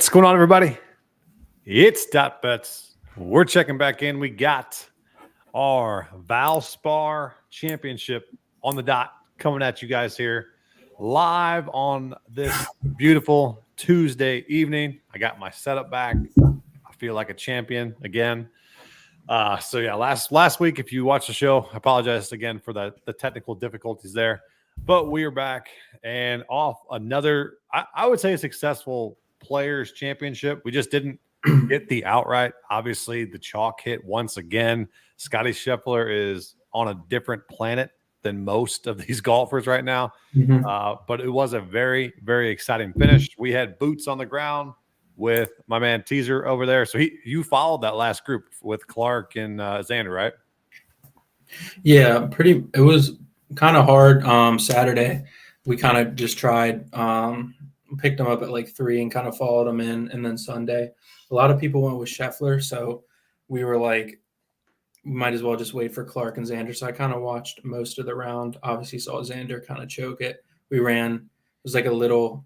What's going on, everybody? It's Dot Bets. We're checking back in. We got our Valspar Championship on the dot coming at you guys here live on this beautiful Tuesday evening. I got my setup back. I feel like a champion again. So yeah, last week, if you watched the show, I apologize again for the technical difficulties there. But we are back and off another, I would say, a successful Players Championship. We just didn't get the outright. Obviously, the chalk hit once again. Scotty Scheffler is on a different planet than most of these golfers right now. But it was a very, very exciting finish. We had boots on the ground with my man Teaser over there. So you followed that last group with Clark and Xander, right? Yeah, it was kind of hard. Saturday, we kind of just tried, picked them up at like 3 and kind of followed them in. And then Sunday, a lot of people went with Scheffler. So we were like, we might as well just wait for Clark and Xander. So I kind of watched most of the round. Obviously saw Xander kind of choke it. We ran, it was like a little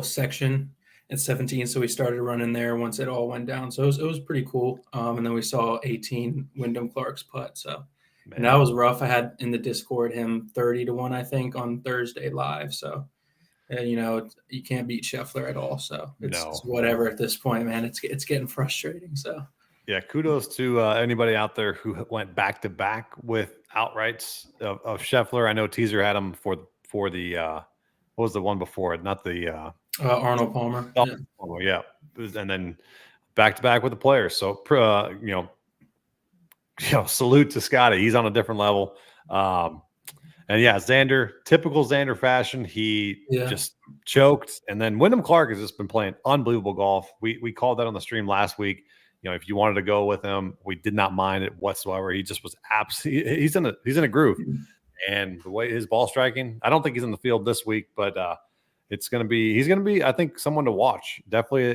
section at 17. So we started running there once it all went down. So it was pretty cool. And then we saw 18 Wyndham Clark's putt. So and that was rough. I had in the Discord him 30-1, I think, on Thursday live. So, you can't beat Scheffler at all. So it's whatever at this point, man. It's getting frustrating. So yeah, kudos to anybody out there who went back to back with outrights of Scheffler. I know Teaser had him for the what was the one before it? Not the Arnold Palmer. Yeah, and then back to back with the Players. So salute to Scotty. He's on a different level. And yeah, Xander, typical Xander fashion. He just choked. And then Wyndham Clark has just been playing unbelievable golf. We called that on the stream last week. If you wanted to go with him, we did not mind it whatsoever. He just was absolutely, he's in a groove. And the way his ball striking, I don't think he's in the field this week, but he's going to be, I think, someone to watch. Definitely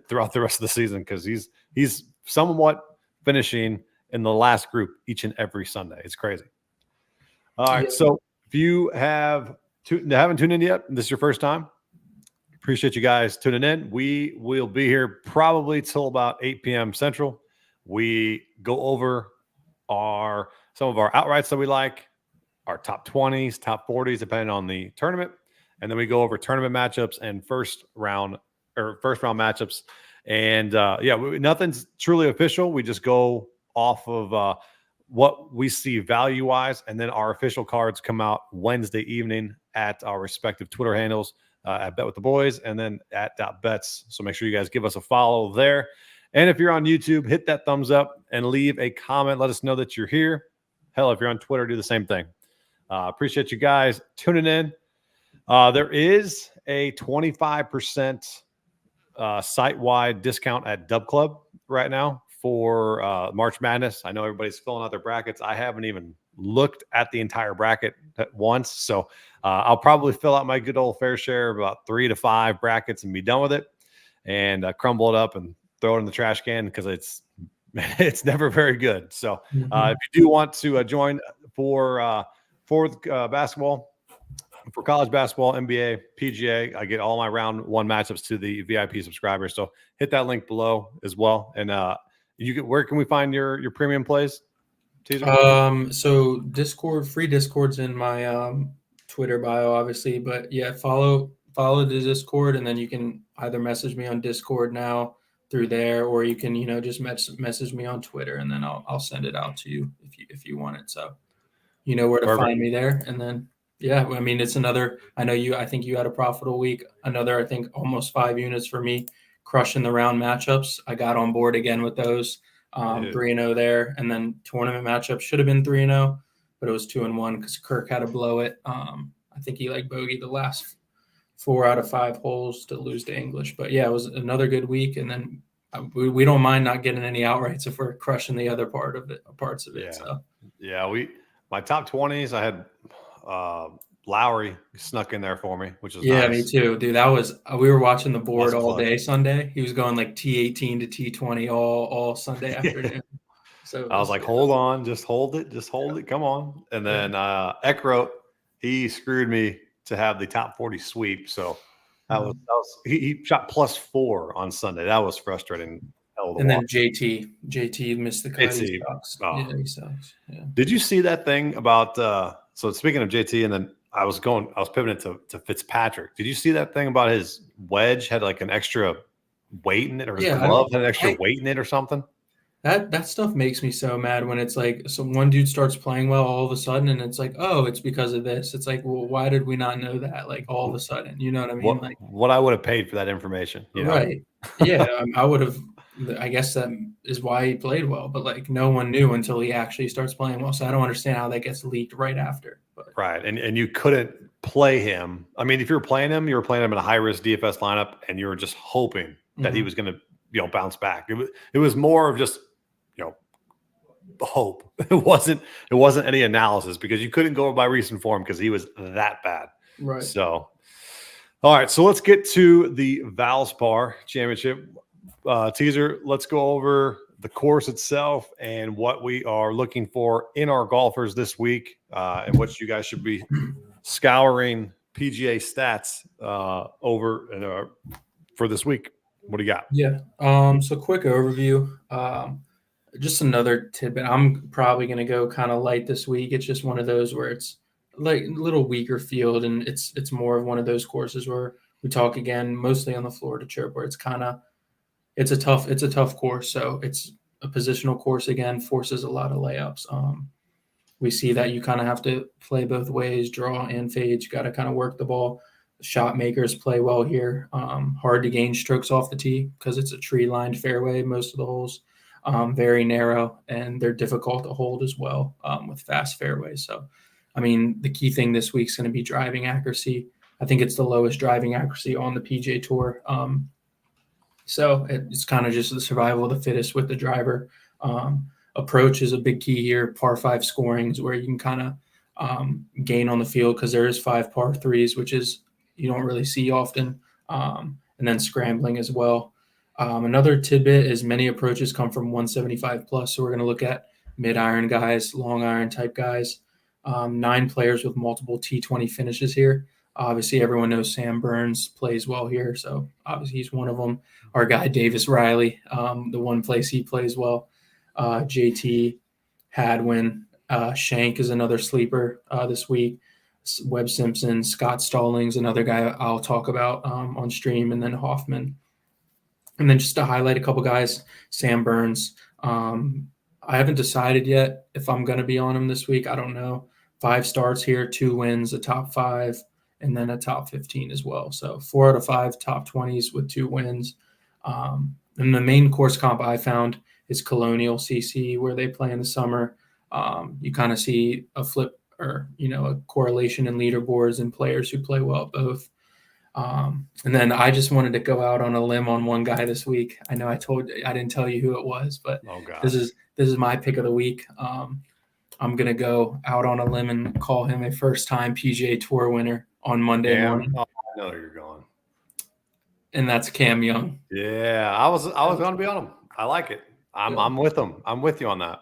throughout the rest of the season, because he's somewhat finishing in the last group each and every Sunday. It's crazy. All right. So if you haven't tuned in yet, this is your first time, appreciate you guys tuning in. We will be here probably till about 8 p.m. Central. We go over some of our outrights that we like, our top 20s, top 40s, depending on the tournament. And then we go over tournament matchups and first round matchups. And nothing's truly official. We just go off of what we see value-wise, and then our official cards come out Wednesday evening at our respective Twitter handles, at Bet with the Boys and then at .bets. So make sure you guys give us a follow there. And if you're on YouTube, hit that thumbs up and leave a comment. Let us know that you're here. Hell, if you're on Twitter, do the same thing. Appreciate you guys tuning in. There is a 25% site-wide discount at Dub Club right now for March Madness. I know everybody's filling out their brackets. I haven't even looked at the entire bracket at once, so I'll probably fill out my good old fair share of about 3 to 5 brackets and be done with it, and crumble it up and throw it in the trash can, because it's never very good. So if you do want to join for basketball, for college basketball, NBA, PGA, I get all my round 1 matchups to the VIP subscribers. So hit that link below as well. And where can we find your premium plays, Teaser? So Discord, free Discord's in my Twitter bio, obviously. But yeah, follow the Discord, and then you can either message me on Discord now through there, or you can just message me on Twitter, and then I'll send it out to you if you want it. So you know where to find me there, and then. Yeah, I mean, it's another. I think you had a profitable week. Another, I think, almost 5 units for me, crushing the round matchups. I got on board again with those 3-0 there, and then tournament matchups should have been 3-0, but it was 2-1 because Kirk had to blow it. I think he bogeyed the last 4 out of 5 holes to lose to English. But yeah, it was another good week, and then we don't mind not getting any outrights if we're crushing the other parts of it. Yeah. So my top 20s, I had. Lowry snuck in there for me, which was nice. Me too, dude. That was we were watching the board all day Sunday. He was going like T18 to T20 all Sunday afternoon. So I was like, hold on, just hold it, come on. And then Eckroat, he screwed me to have the top 40 sweep. So He shot +4 on Sunday. That was frustrating. Hell of a And then watch. JT missed the cut. He JT, sucks. oh. Yeah, he sucks. Yeah. Did you see that thing about so speaking of JT, and then I was pivoting to Fitzpatrick. Did you see that thing about his wedge had like an extra weight in it, or his glove had an extra weight in it or something? That stuff makes me so mad when it's like one dude starts playing well all of a sudden and it's like, oh, it's because of this. It's like, well, why did we not know that? Like all of a sudden, you know what I mean? Like what I would have paid for that information. Right. Yeah. I would have. I guess that is why he played well, but like no one knew until he actually starts playing well. So I don't understand how that gets leaked right after. But. Right. And you couldn't play him. I mean, if you were playing him in a high risk DFS lineup and you were just hoping that he was going to, bounce back. It was more of just, hope. It wasn't any analysis because you couldn't go by recent form because he was that bad. Right. So, all right. So let's get to the Valspar Championship teaser. Let's go over the course itself and what we are looking for in our golfers this week, and what you guys should be scouring PGA stats over and for this week. What do you got? Yeah. So quick overview. Just another tidbit. I'm probably going to go kind of light this week. It's just one of those where it's like a little weaker field, and it's more of one of those courses where we talk again mostly on the Florida Chirp, where it's a tough course. So it's a positional course again, forces a lot of layups. We see that you kind of have to play both ways, draw and fade. You got to kind of work the ball. Shot makers play well here. Hard to gain strokes off the tee because it's a tree-lined fairway most of the holes. Very narrow, and they're difficult to hold as well with fast fairways. So, I mean, the key thing this week is going to be driving accuracy. I think it's the lowest driving accuracy on the PGA Tour. So it's kind of just the survival of the fittest with the driver. Approach is a big key here. Par 5 scoring is where you can kind of gain on the field because there is 5 par 3s, which is you don't really see often, and then scrambling as well. Another tidbit is many approaches come from 175 plus. So we're going to look at mid-iron guys, long iron type guys, 9 players with multiple T20 finishes here. Obviously, everyone knows Sam Burns plays well here. So obviously he's one of them. Our guy, Davis Riley, the one place he plays well. JT, Hadwin, Shank is another sleeper this week. Webb Simpson, Scott Stallings, another guy I'll talk about on stream, and then Hoffman. And then just to highlight a couple guys, Sam Burns. I haven't decided yet if I'm going to be on him this week. I don't know. 5 starts here, 2 wins, a top 5, and then a top 15 as well. So 4 out of 5 top 20s with 2 wins. And the main course comp I found is Colonial CC, where they play in the summer. You kind of see a flip or, a correlation in leaderboards and players who play well at both. And then I just wanted to go out on a limb on one guy this week. I know I didn't tell you who it was, but this is my pick of the week. I'm going to go out on a limb and call him a first-time PGA Tour winner on Monday morning. Oh, I know you're going. And that's Cam Young. Yeah, I was going to be on him. I like it. I'm with him. I'm with you on that.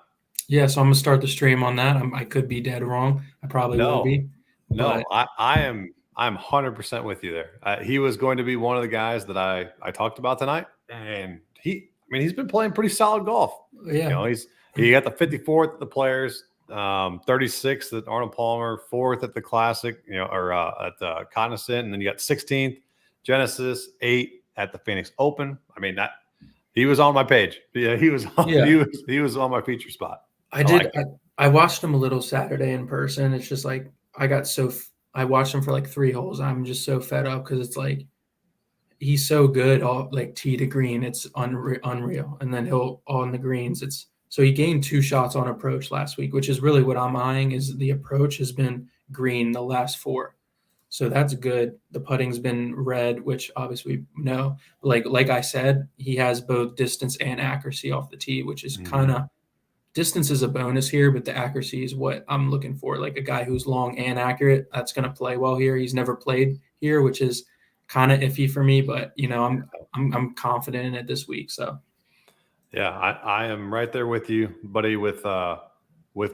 Yeah, so I'm going to start the stream on that. I could be dead wrong. I probably will be. No, I'm 100% with you there. He was going to be one of the guys that I talked about tonight, and he's been playing pretty solid golf. Yeah, he got the 54th at the Players, 36th at Arnold Palmer, 4th at the Classic, or at the Cognizant, and then you got 16th Genesis, 8th at the Phoenix Open. I mean that he was on my page. Yeah, he was on my feature spot. I watched him a little Saturday in person. It's just like I watched him for like 3 holes. I'm just so fed up because it's like he's so good, all like tee to green. It's unreal. And then he'll on the greens. So he gained 2 shots on approach last week, which is really what I'm eyeing. Is the approach has been green the last 4, so that's good. The putting's been red, which obviously we know. Like I said, he has both distance and accuracy off the tee, which is kind of. Distance is a bonus here, but the accuracy is what I'm looking for. Like a guy who's long and accurate, that's going to play well here. He's never played here, which is kind of iffy for me, but I'm confident in it this week. So, yeah, I am right there with you, buddy. With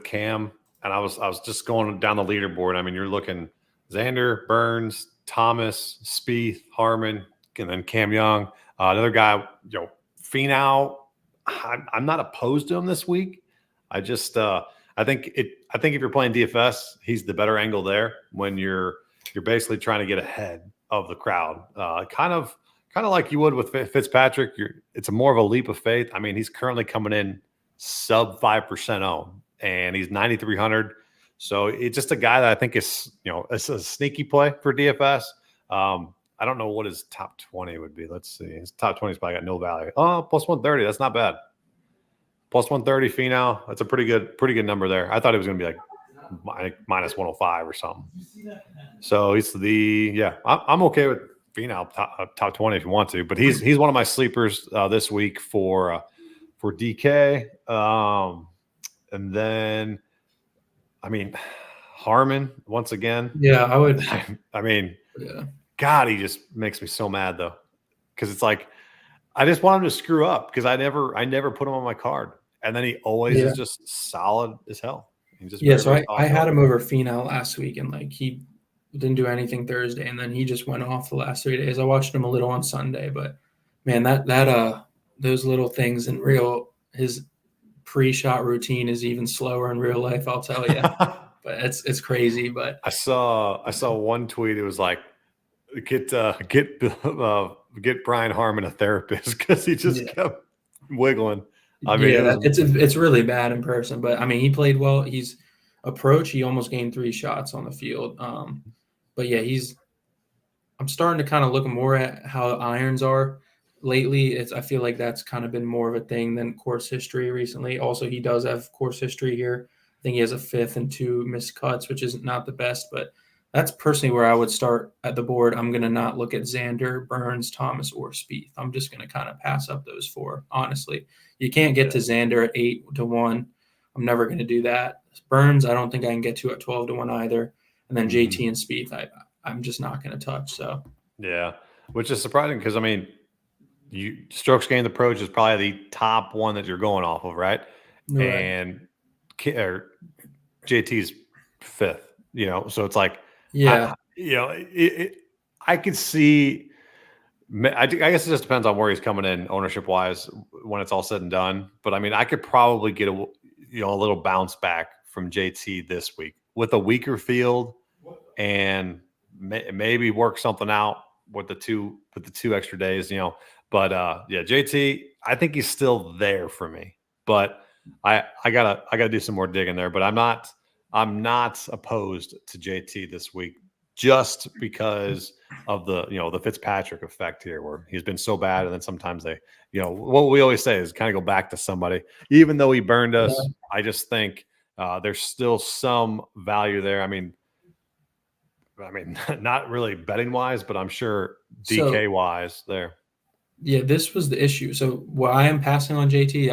Cam, and I was just going down the leaderboard. I mean, you're looking Xander, Burns, Thomas, Spieth, Harmon, and then Cam Young. Another guy, Finau. I'm not opposed to him this week. I just I think if you're playing DFS, he's the better angle there when you're basically trying to get ahead of the crowd. Kind of like you would with Fitzpatrick. It's more of a leap of faith. I mean, he's currently coming in sub 5% owned, and he's 9,300. So it's just a guy that I think is, it's a sneaky play for DFS. I don't know what his top 20 would be. Let's see. His top 20 is probably got no value. Oh, plus 130. That's not bad. Plus 130 Finau. That's a pretty good number there. I thought it was going to be like minus 105 or something. So he's I'm okay with Finau top 20 if you want to, but he's one of my sleepers this week for DK. And then, I mean, Harmon once again. Yeah, I would. I mean, yeah. God, he just makes me so mad though, because it's like I just want him to screw up because I never put him on my card, and then he always is just solid as hell. So I had him over Finau last week, and like he didn't do anything Thursday, and then he just went off the last 3 days. I watched him a little on Sunday, but man, that those little things in his pre-shot routine is even slower in real life, I'll tell you. But it's crazy. But I saw one tweet. It was like, get Brian Harmon a therapist because he just kept wiggling. I mean, it's really bad in person, but I mean, he played well. He's approach. He almost gained 3 shots on the field. But yeah, I'm starting to kind of look more at how irons are lately. I feel like that's kind of been more of a thing than course history recently. Also, he does have course history here. I think he has a 5th and 2 missed cuts, which is not the best, but that's personally where I would start at the board. I'm going to not look at Xander, Burns, Thomas, or Spieth. I'm just going to kind of pass up those 4, honestly. You can't get to Xander at 8-1. I'm never going to do that. Burns, I don't think I can get to at 12-1 either. And then JT and Spieth, I'm just not going to touch. So yeah, which is surprising because, I mean, strokes gained approach is probably the top one that you're going off of, right? And JT's 5th, so it's like, I could see. I guess it just depends on where he's coming in ownership wise when it's all said and done. But I mean, I could probably get a little bounce back from JT this week with a weaker field and maybe work something out with the 2 extra days, But JT, I think he's still there for me. But I gotta do some more digging there. But I'm not opposed to JT this week just because of the Fitzpatrick effect here, where he's been so bad, and then sometimes they, what we always say is kind of go back to somebody, even though he burned us. I just think there's still some value there. I mean, not really betting wise, but I'm sure DK wise there. Yeah, this was the issue. So while I am passing on JT,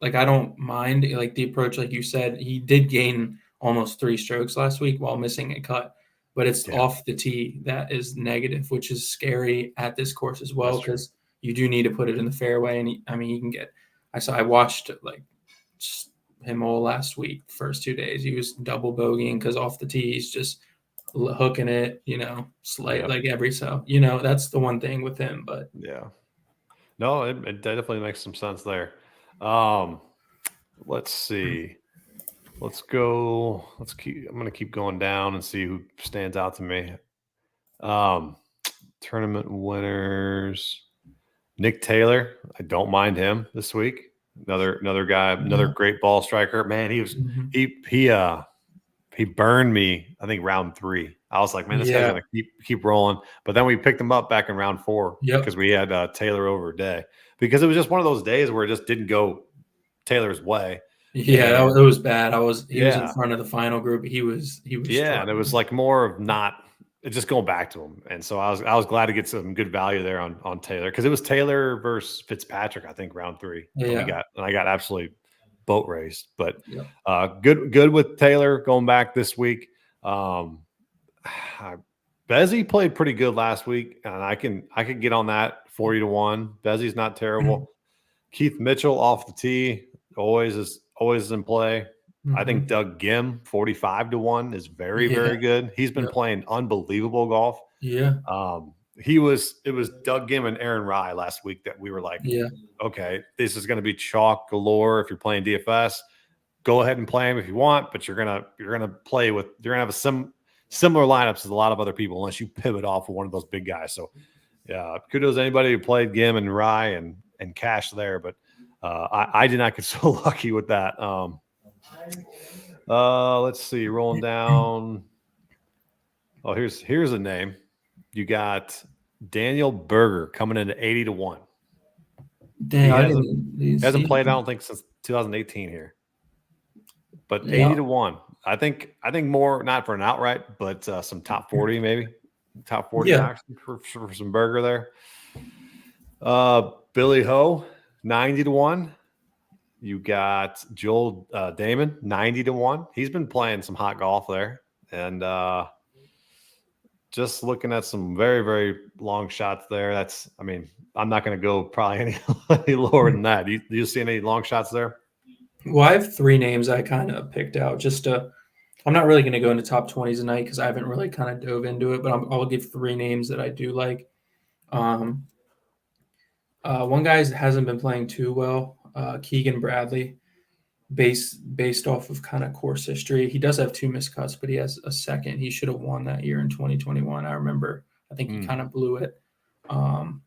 I don't mind like the approach, like you said. He did gain almost 3 strokes last week while missing a cut, but it's off the tee that is negative, which is scary at this course as well, because you do need to put it in the fairway. And he can get. I watched him all last week, first 2 days. He was double bogeying because off the tee he's just hooking it, like every so. That's the one thing with him, but yeah. No, it definitely makes some sense there. Let's see. Let's go. I'm going to keep going down and see who stands out to me. Tournament winners. Nick Taylor. I don't mind him this week. Another guy, another great ball striker. Man, he burned me, I think, round 3. I was like, man, this guy's going to keep rolling. But then we picked him up back in round 4 because we had Taylor over a day. Because it was just one of those days where it just didn't go Taylor's way. Yeah, it was bad. He was in front of the final group. He was and it was like more of not just going back to him. And so I was glad to get some good value there on Taylor, because it was Taylor versus Fitzpatrick, I think, round 3. And I got absolutely boat raced. But good with Taylor going back this week. Bezzy played pretty good last week, and I can get on that 40-1. Bezzy's not terrible. Keith Mitchell off the tee always is in play. I think Doug Gim 45-1 is very very good. He's been playing unbelievable golf. Yeah. It was Doug Gim and Aaron Rye last week that we were like, Yeah. okay, this is going to be chalk galore. If you're playing DFS, go ahead and play him if you want, but you're gonna have similar lineups as a lot of other people unless you pivot off of one of those big guys. So yeah, kudos to anybody who played Gim and Rye and cash there, but I did not get so lucky with that. Let's see, rolling down. Oh, here's a name. You got Daniel Berger coming into 80-1. Dang, He I hasn't didn't played, I don't think, since 2018 here. But Yeah. 80-1. I think more not for an outright, but some top 40 maybe. Top 40 Yeah. action for some Berger there. Billy Ho, 90-1. You got Joel Damon, 90-1. He's been playing some hot golf there. And just looking at some very, very long shots there. I'm not going to go probably any lower than that. Do you see any long shots there? Well, I have 3 names I kind of picked out I'm not really going to go into top 20s tonight because I haven't really kind of dove into it, but I'll give 3 names that I do like. One guy hasn't been playing too well, Keegan Bradley, based off of kind of course history. He does have 2 missed cuts, but he has a second. He should have won that year in 2021. I remember. I think he kind of blew it. One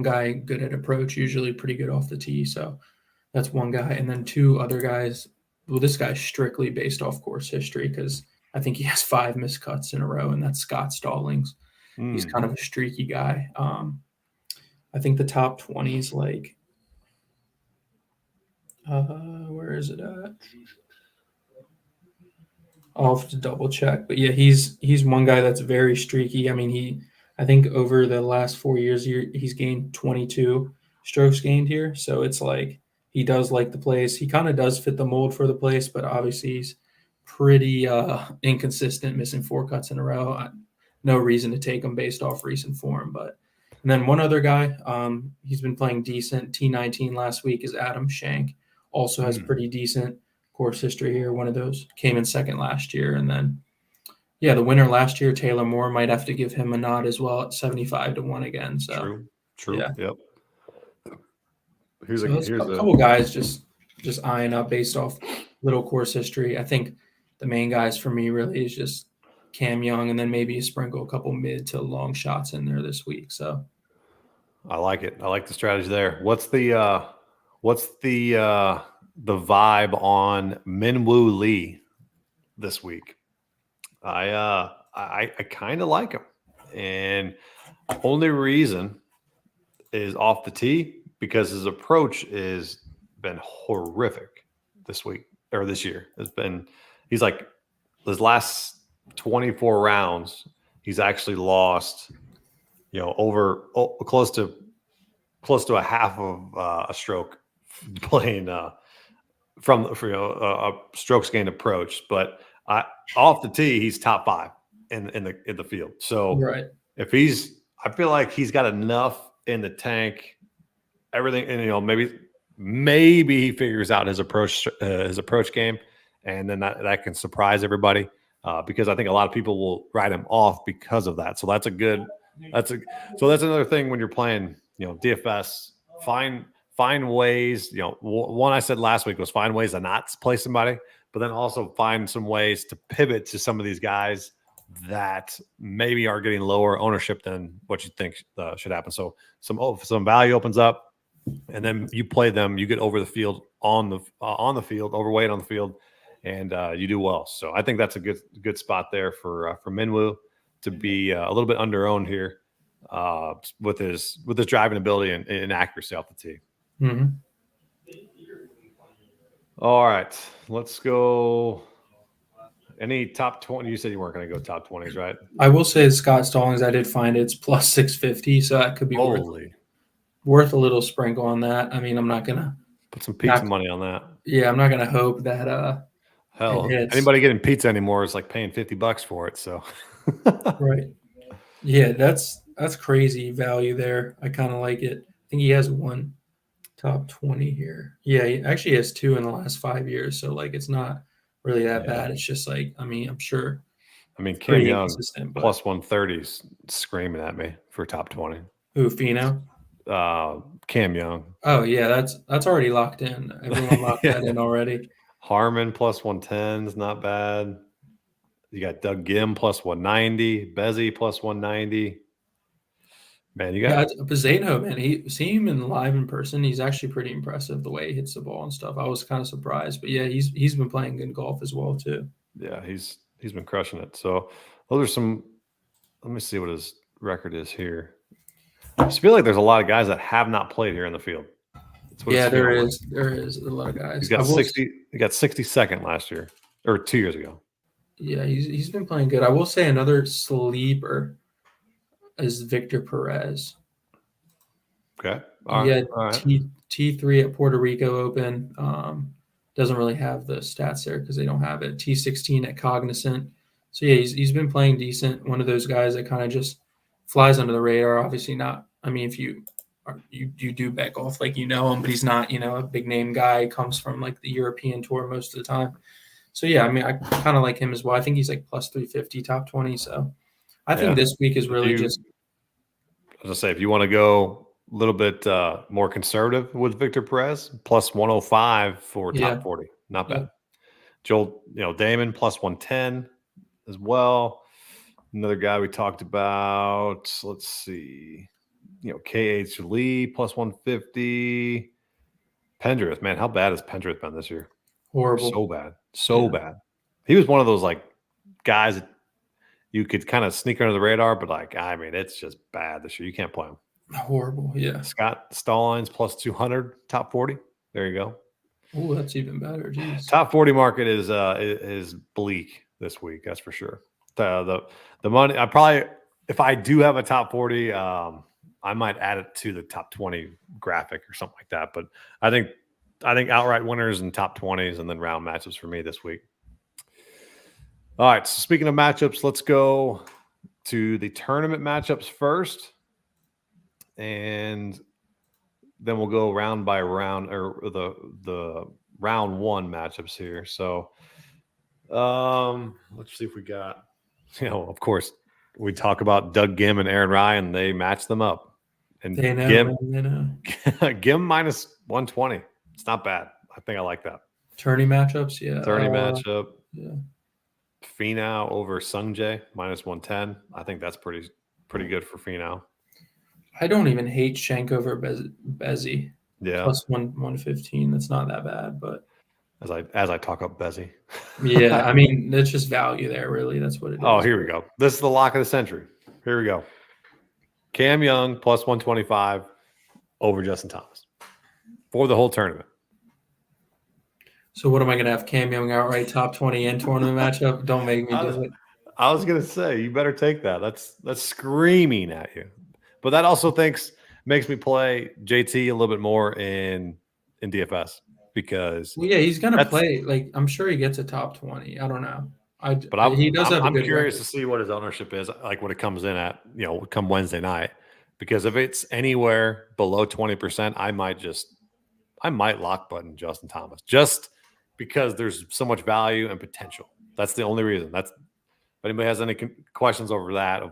guy good at approach, usually pretty good off the tee. So that's one guy. And then 2 other guys. Well, this guy's strictly based off course history because I think he has 5 missed cuts in a row, and that's Scott Stallings. He's kind of a streaky guy. I think the top 20 is like, where is it at? I'll have to double check, but yeah, he's one guy that's very streaky. I mean, I think over the last 4 years, he's gained 22 strokes gained here. So it's like he does like the place. He kind of does fit the mold for the place, but obviously he's pretty inconsistent, missing 4 cuts in a row. No reason to take him based off recent form, but. And then one other guy, he's been playing decent. T19 last week is Adam Shank. Also has pretty decent course history here. One of those came in second last year. And then, yeah, the winner last year, Taylor Moore, might have to give him a nod as well at 75-1 again. So True. Yeah. Yep. Here's a couple guys just eyeing up based off little course history. I think the main guys for me really is just Cam Young, and then maybe you sprinkle a couple mid to long shots in there this week. So I like it. I like the strategy there. What's the vibe on Minwoo Lee this week? I kind of like him, and only reason is off the tee because his approach has been horrific this week or this year. He's like his last 24 rounds, he's actually lost, over close to a half of a stroke playing from a strokes gained approach. But off the tee, he's top 5 in the field. So right. I feel like he's got enough in the tank, everything, and maybe he figures out his approach game, and then that can surprise everybody. Because I think a lot of people will write him off because of that. So that's another thing when you're playing, DFS, find ways, one I said last week was find ways to not play somebody, but then also find some ways to pivot to some of these guys that maybe are getting lower ownership than what you think should happen. So some value opens up, and then you play them, you get over the field on the field, overweight on the field, and you do well. So I think that's a good spot there for Minwoo to be a little bit under-owned here with his driving ability and accuracy off the tee. Mm-hmm. All right, let's go. Any top 20? You said you weren't going to go top 20s, right? I will say Scott Stallings, I did find it's plus 650, so that could be worth a little sprinkle on that. I mean, I'm not going to put some pizza money on that. Yeah, I'm not going to hope that hell, anybody getting pizza anymore is like paying $50 for it. So right. Yeah, that's crazy value there. I kind of like it. I think he has one top 20 here. Yeah, he actually has 2 in the last 5 years. So like it's not really that bad. It's just like, I mean, I'm sure I mean, Cam Pretty Young inconsistent, but plus 130 is screaming at me for top 20. who, Fino? Cam Young. Oh yeah, that's already locked in. Everyone locked that in already. Harmon plus 110 is not bad. You got Doug Gim plus 190, Bezzy plus 190. Man, you got But Zeno, man, seeing him in live in person, he's actually pretty impressive the way he hits the ball and stuff. I was kind of surprised, but yeah, he's been playing good golf as well too. yeah, he's been crushing it. So those are some. Let me see what his record is here. I just feel like there's a lot of guys that have not played here in the field. That's what Yeah, it's there feeling is. There is a lot of guys. He's got 60. He got 62nd last year or 2 years ago. Yeah, he's been playing good. I will say another sleeper is Victor Perez. Okay. He had All right. T3 at Puerto Rico Open. Doesn't really have the stats there because they don't have it. T16 at Cognizant. So yeah, he's been playing decent. One of those guys that kind of just flies under the radar. Obviously not. I mean, if you do bet golf, like you know him, but he's not a big name guy. He comes from like the European tour most of the time. So yeah, I mean, I kind of like him as well. I think he's like plus 350, top 20. So I think this week is really just. As I say, if you want to go a little bit more conservative with Victor Perez, plus 105 for top 40. Not bad. Joel, Damon plus 110 as well. Another guy we talked about. Let's see. KH Lee plus 150. Pendrith, man, how bad has Pendrith been this year? Horrible. So bad. He was one of those like guys that you could kind of sneak under the radar, but it's just bad this year. You can't play him. Horrible, yeah. Scott Stallings plus 200, top 40. There you go. Oh, that's even better. Jeez. Top 40 market is bleak this week. That's for sure. The money. I probably, if I do have a top 40, I might add it to the top 20 graphic or something like that. But I think outright winners and top 20s and then round matchups for me this week. All right. So speaking of matchups, let's go to the tournament matchups first. And then we'll go round by round, or the round one matchups here. So let's see if we got, of course, we talk about Doug Gim and Aaron Ryan. They match them up. And they know, Gim minus 120. It's not bad. I think I like that. Tourney matchups, yeah. Tourney matchup. Yeah. Finau over Sungjae minus 110. I think that's pretty good for Finau. I don't even hate Shank over Bezzy. Yeah. Plus 115. That's not that bad, but as I talk up Bezzy. Yeah, I mean, that's just value there, really. That's what it is. Oh, here we go. This is the lock of the century. Here we go. Cam Young plus 125 over Justin Thomas for the whole tournament. So what am I going to have? Cam Young outright top 20 and tournament matchup? Don't make me do it. I was going to say, you better take that. That's screaming at you. But that also makes me play JT a little bit more in DFS because he's going to play. Like, I'm sure he gets a top 20. I don't know. He does have a good curious record. To see what his ownership is like when it comes in at come Wednesday night, because if it's anywhere below 20%, I might lock button Justin Thomas just because there's so much value and potential. That's the only reason. If anybody has any questions over that,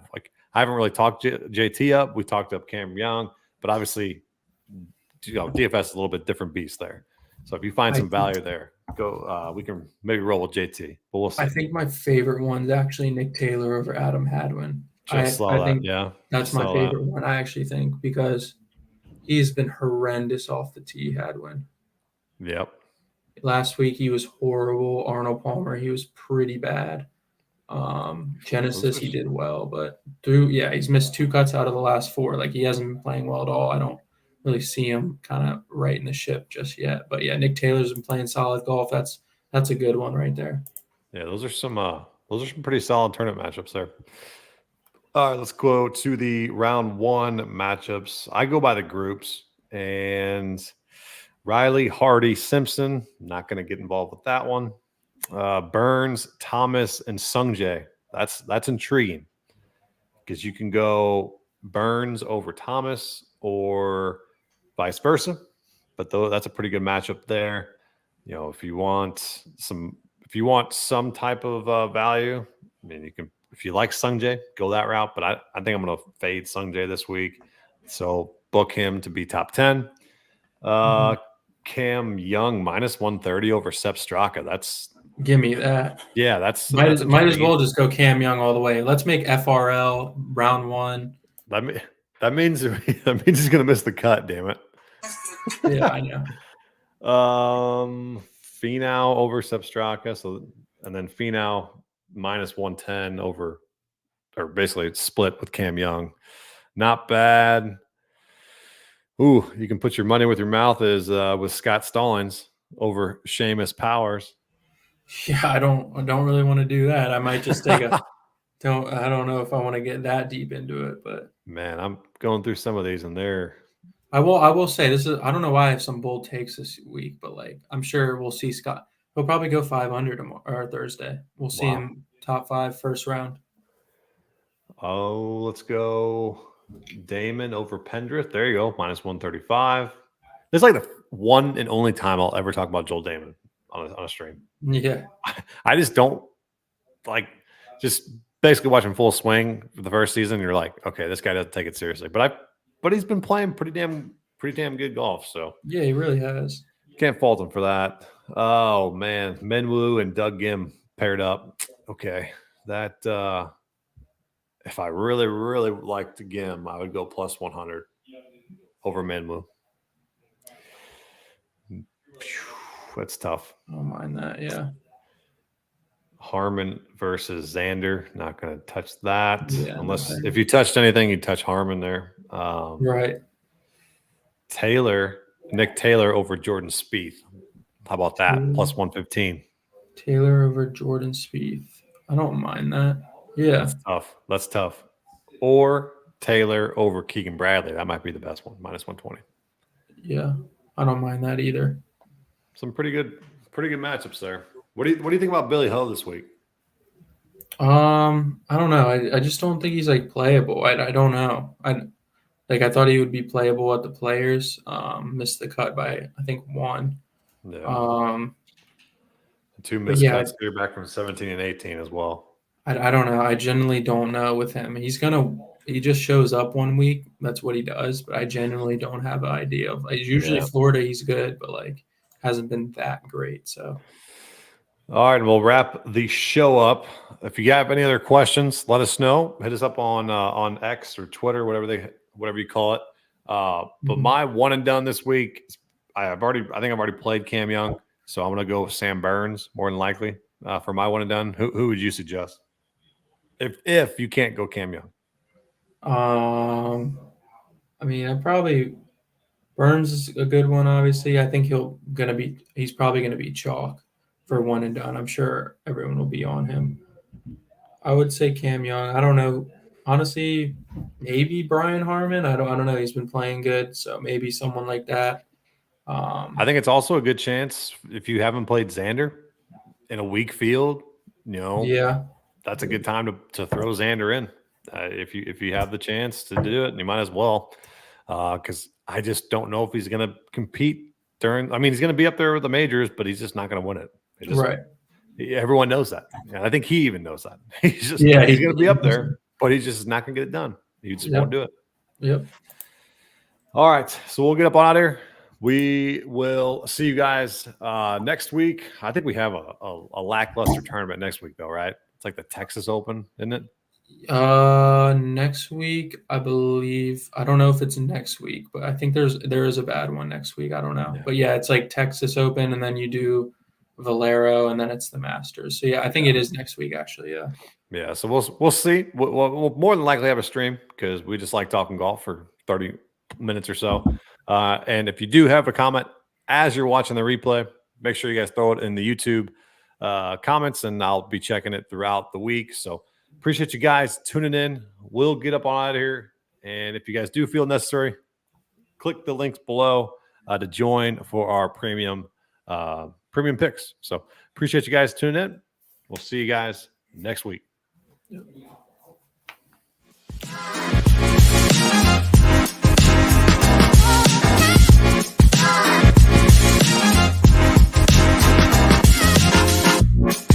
I haven't really talked JT up. We talked up Cam Young, but obviously, DFS is a little bit different beast there. So if you find some value there, go. We can maybe roll with JT, but we'll see. I think my favorite one's actually Nick Taylor over Adam Hadwin. I think that's my favorite one. I actually think because he's been horrendous off the tee. Hadwin. Yep. Last week he was horrible. Arnold Palmer, he was pretty bad. Genesis, he did well, but he's missed 2 cuts out of the last 4. Like, he hasn't been playing well at all. I don't really see him kind of righting the ship just yet. But yeah, Nick Taylor's been playing solid golf. That's a good one right there. Yeah, those are some pretty solid tournament matchups there. All right, let's go to the round one matchups. I go by the groups, and Riley, Hardy, Simpson. Not going to get involved with that one. Burns, Thomas, and Sungjae. That's intriguing because you can go Burns over Thomas or vice versa. But that's a pretty good matchup there. If you want some type of value, I mean, you can, if you like Sungjae, go that route. But I think I'm going to fade Sungjae this week. So book him to be top 10. Cam Young minus 130 over Sepp Straka. That's Give me that. that's Might intriguing. as well just go Cam Young all the way. Let's make FRL round 1. That means he's going to miss the cut. Damn it. Yeah, I know. Finau over Sepp Straka. So and then Finau minus 110 over, or basically it's split with Cam Young. Not bad. Ooh, you can put your money with your mouth is with Scott Stallings over Seamus Powers. Yeah, I don't really want to do that. I might just take I don't know if I want to get that deep into it, but man, I'm going through some of these and they're. I will say this is, I don't know why I have some bold takes this week, but like I'm sure we'll see Scott. He'll probably go 500 tomorrow or Thursday. We'll see him top 5 first round. Oh, let's go Damon over Pendrith. There you go, minus 135. This is like the one and only time I'll ever talk about Joel Damon on a stream. Yeah. I just don't like just basically watching full swing for the first season. You're like, okay, this guy doesn't take it seriously. But he's been playing pretty damn good golf. So yeah, he really has. Can't fault him for that. Oh man, Minwoo and Doug Gim paired up. Okay, that if I really liked Gim, I would go plus 100 over Minwoo. That's tough. I don't mind that. Yeah. Harmon versus Xander. Not going to touch that unless if you touched anything, you touch Harmon there. Right. Nick Taylor over Jordan Spieth. How about that? Plus 115. Taylor over Jordan Spieth. I don't mind that. Yeah. That's tough. Or Taylor over Keegan Bradley. That might be the best one. Minus 120. Yeah. I don't mind that either. Some pretty good matchups there. What do you think about Billy Ho this week? I don't know. I just don't think he's like playable. I don't know. I thought he would be playable at the Players. Missed the cut by I think 1. Yeah. 2 missed cuts here back from 17 and 18 as well. I don't know. I genuinely don't know with him. He just shows up one week. That's what he does. But I genuinely don't have an idea of. Usually Florida, he's good, but like hasn't been that great. So. All right, we'll wrap the show up. If you have any other questions, let us know. Hit us up on X or Twitter, whatever you call it. But my one and done this week, I think I've already played Cam Young, so I'm gonna go with Sam Burns more than likely for my one and done. Who would you suggest? If you can't go Cam Young. I mean, Burns is a good one. Obviously, I think he's probably gonna be chalk for one and done. I'm sure everyone will be on him. I would say Cam Young. I don't know. Honestly, maybe Brian Harmon. I don't know. He's been playing good, so maybe someone like that. I think it's also a good chance if you haven't played Xander in a weak field. Yeah, that's a good time to throw Xander in if you have the chance to do it. And you might as well, because I just don't know if he's going to compete during. I mean, he's going to be up there with the majors, but he's just not going to win it. Right. Everyone knows that. And I think he even knows that. He's going to be up there, but he's just not going to get it done. He just won't do it. Yep. All right. So we'll get up out of here. We will see you guys next week. I think we have a lackluster tournament next week, though, right? It's like the Texas Open, isn't it? Next week, I believe. I don't know if it's next week, but I think there is a bad one next week. I don't know. Yeah. But yeah, it's like Texas Open, and then you do Valero, and then it's the Masters. So yeah, I think it is next week, actually. Yeah. Yeah. So we'll see. We'll more than likely have a stream because we just like talking golf for 30 minutes or so. And if you do have a comment as you're watching the replay, make sure you guys throw it in the YouTube comments, and I'll be checking it throughout the week. So appreciate you guys tuning in. We'll get up on out of here. And if you guys do feel necessary, click the links below to join for our premium picks. So appreciate you guys tuning in. We'll see you guys next week. Yep.